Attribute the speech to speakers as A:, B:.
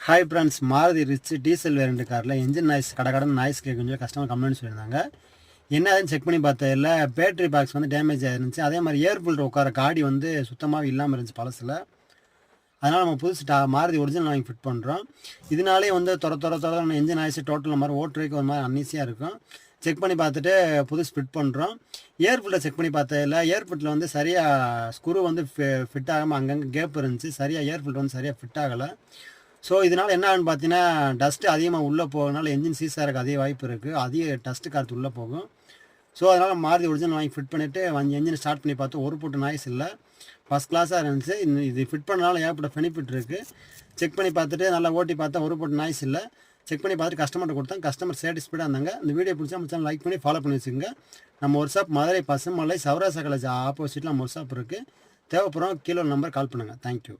A: Hi friends, Maruti Ritz diesel variant காரில் engine noise கடகடன் noise கேட்குன்னு கஸ்டமர் கம்ப்ளைண்ட் சொல்லியிருந்தாங்க. என்ன ஆகுதுன்னு செக் பண்ணி பார்த்ததில் பேட்டரி பாக்ஸ் வந்து டேமேஜ் ஆயிருந்துச்சு. அதே மாதிரி ஏர் ஃபில்டர் உட்கார காடி வந்து சுத்தமாக இல்லாமல் இருந்துச்சு பழசில். அதனால் நம்ம புதுசு மாருதி ஒரிஜினல் வாங்கி ஃபிட் பண்ணுறோம். இதனாலே வந்து தொர என்ஜின் நாய்ஸ் டோட்டல் மாதிரி ஓட்டுறதுக்கு ஒரு மாதிரி அன்ஈஸியாக இருக்கும். செக் பண்ணி பார்த்துட்டு புதுசு ஃபிட் பண்ணுறோம். ஏர் ஃபில்டர் செக் பண்ணி பார்த்ததில் ஏர் ஃபில்டர் வந்து சரியாக ஸ்க்ரூ வந்து ஃபிட் ஆகாமல் அங்கங்கே கேப் இருந்துச்சு. சரியாக ஏர் ஃபில்டர் வந்து சரியாக ஃபிட் ஆகலை. ஸோ இதனால் என்ன ஆகுன்னு பார்த்தீங்கன்னா, டஸ்ட்டு அதிகமாக உள்ளே போகிறதுனால என்ஜின் சீஸ் ஆகிறதுக்கு அதிக வாய்ப்பு இருக்குது. அதிக டஸ்ட்டு காற்று உள்ளே போகும். ஸோ அதனால் மாருதி ஒரிஜினல் வாங்கி ஃபிட் பண்ணிவிட்டு என்ஜின் ஸ்டார்ட் பண்ணி பார்த்தோம். ஒரு போட்டு நாய்ஸ் இல்லை, ஃபஸ்ட் கிளாஸாக இருந்துச்சு. இது ஃபிட் பண்ணனால ஏகப்பட்ட பெனிஃபிட் இருக்குது. செக் பண்ணி பார்த்துட்டு நல்லா ஓட்டி பார்த்தா ஒரு போட்டு நாய்ஸ் இல்லை. செக் பண்ணி பார்த்துட்டு கஸ்டமர்கிட்ட கொடுத்தேன். கஸ்டமர் சேட்டிஸ்ஃபைடாக இருந்தாங்க. இந்த வீடியோ பிடிச்சா நம்ம சேனல் லைக் பண்ணி ஃபாலோ பண்ணி வச்சுக்கோங்க. நம்ம ஒர்க் ஷாப் மதுரை பசுமலை சௌராசா காலேஜ் ஆப்போசிட்டில் நம்ம ஒர்க் ஷாப் இருக்குது. தேவைப்படுறோம் கீழே நம்பர் கால் பண்ணுங்கள். தேங்க்யூ.